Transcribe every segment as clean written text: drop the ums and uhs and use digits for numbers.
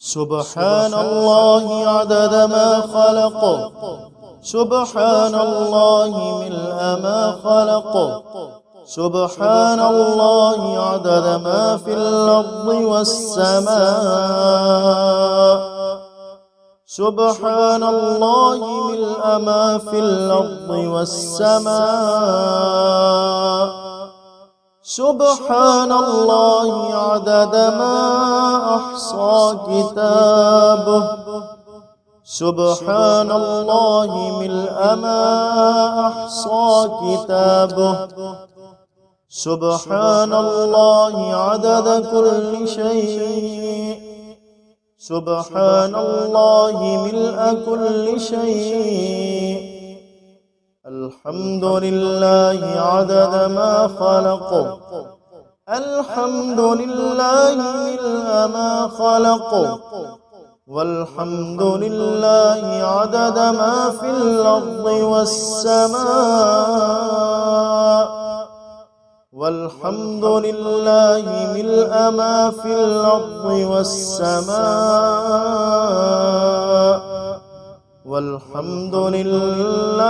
سبحان الله عدد ما خلق، سبحان الله ملء ما خلق، سبحان الله عدد ما في الأرض والسماء، سبحان الله ملء ما في الأرض والسماء، سبحان الله عدد ما أحصى كتابه، سبحان الله ملء ما أحصى كتابه، سبحان الله عدد كل شيء، سبحان الله ملء كل شيء، الحمد لله عدد ما خلق، الحمد لله ملء ما خلق، والحمد لله عدد ما في الأرض والسماء، والحمد لله ملء ما في الأرض والسماء، والحمد لله،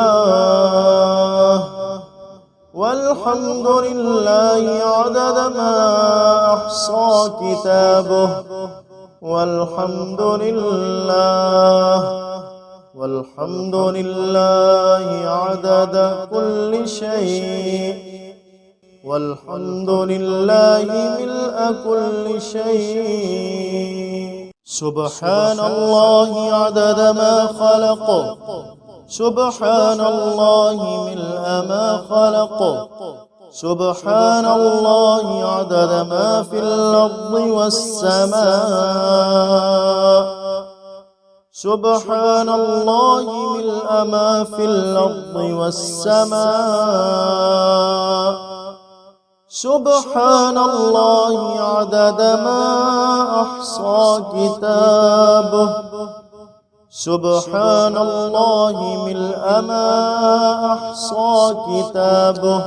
والحمد لله عدد ما أحصى كتابه، والحمد لله، والحمد لله عدد كل شيء، والحمد لله ملء كل شيء. سبحان الله عدد ما خلق، سبحان الله ملء ما خلق، سبحان الله عدد ما في الأرض والسماء، سبحان الله ملء ما في الأرض والسماء، سبحان الله عدد ما أحصى كتابه، سبحان الله ملء ما أحصى كتابه،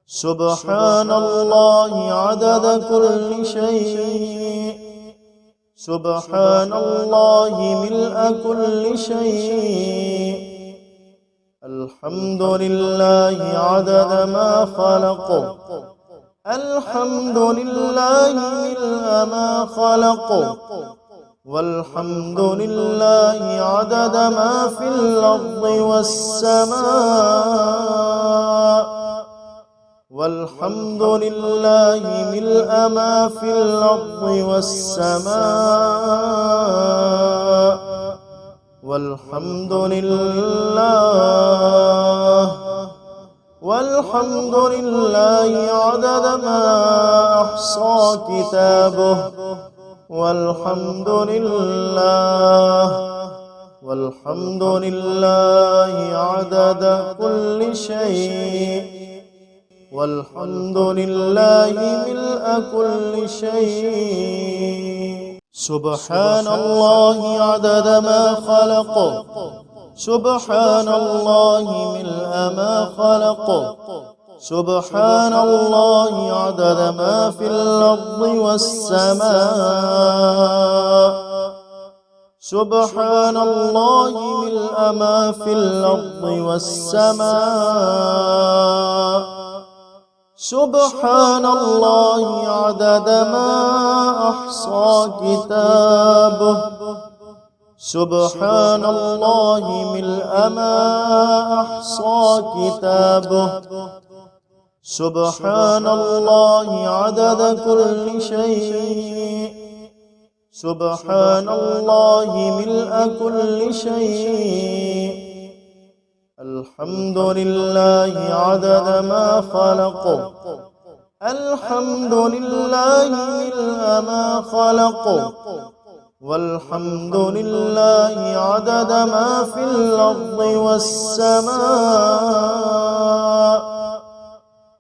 سبحان الله عدد كل شيء، سبحان الله ملء كل شيء، الحمد لله عدد ما خلق، الحمد لله ملء ما خلق، والحمد لله عدد ما في الأرض والسماء، والحمد لله ملء ما في الأرض والسماء، والحمد لله، والحمد لله عدد ما أحصى كتابه، والحمد لله، والحمد لله عدد كل شيء، والحمد لله ملء كل شيء. سبحان الله عدد ما خلق، سبحان الله ملء ما خلق، سبحان الله عدد ما في الأرض والسماء، سبحان الله ملء ما في الأرض والسماء، سبحان الله عدد ما أحصى كتابه، سبحان الله ملء ما أحصى كتابه، سبحان الله عدد كل شيء، سبحان الله ملء كل شيء، الحمد لله عدد ما خلق، الحمد لله ملء ما خلق، والحمد لله عدد ما في الأرض والسماء،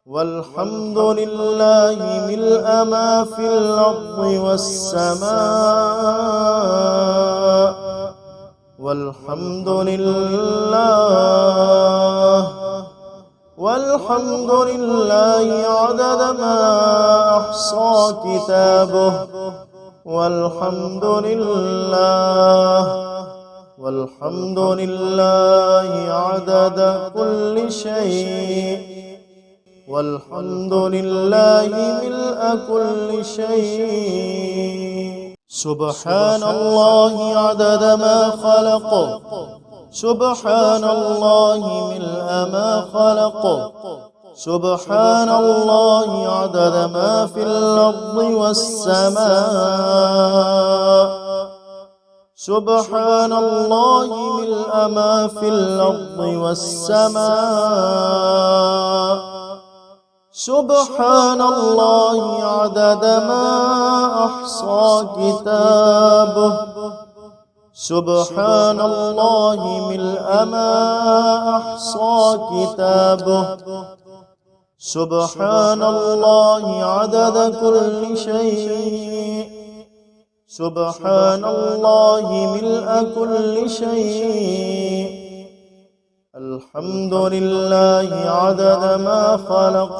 والحمد لله ملء ما في الأرض والسماء، والحمد لله، والحمد لله عدد ما أحصى كتابه، والحمد لله، والحمد لله عدد كل شيء، والحمد لله ملء كل شيء. سبحان الله عدد ما خلق، سبحان الله ملء ما خلق، سبحان الله عدد ما في الأرض والسماء، سبحان الله ملء ما في الأرض والسماء، سبحان الله عدد ما أحصى كتابه، سبحان الله ملء ما أحصى كتابه، سبحان الله عدد كل شيء، سبحان الله ملء كل شيء. الحمد لله عدد ما خلق،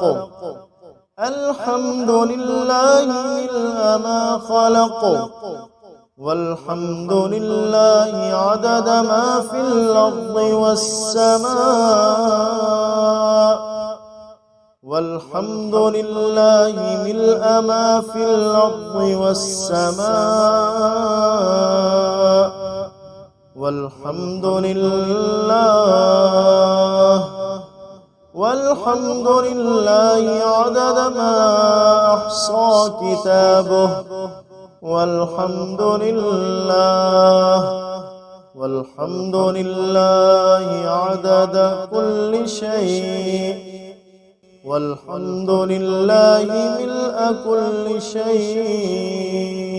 الحمد لله ملء ما خلق، والحمد لله عدد ما في الأرض والسماء، والحمد لله ملء ما في الأرض والسماء، والحمد لله، والحمد لله عدد ما أحصى كتابه، والحمد لله، والحمد لله عدد كل شيء، والحمد لله ملء كل شيء.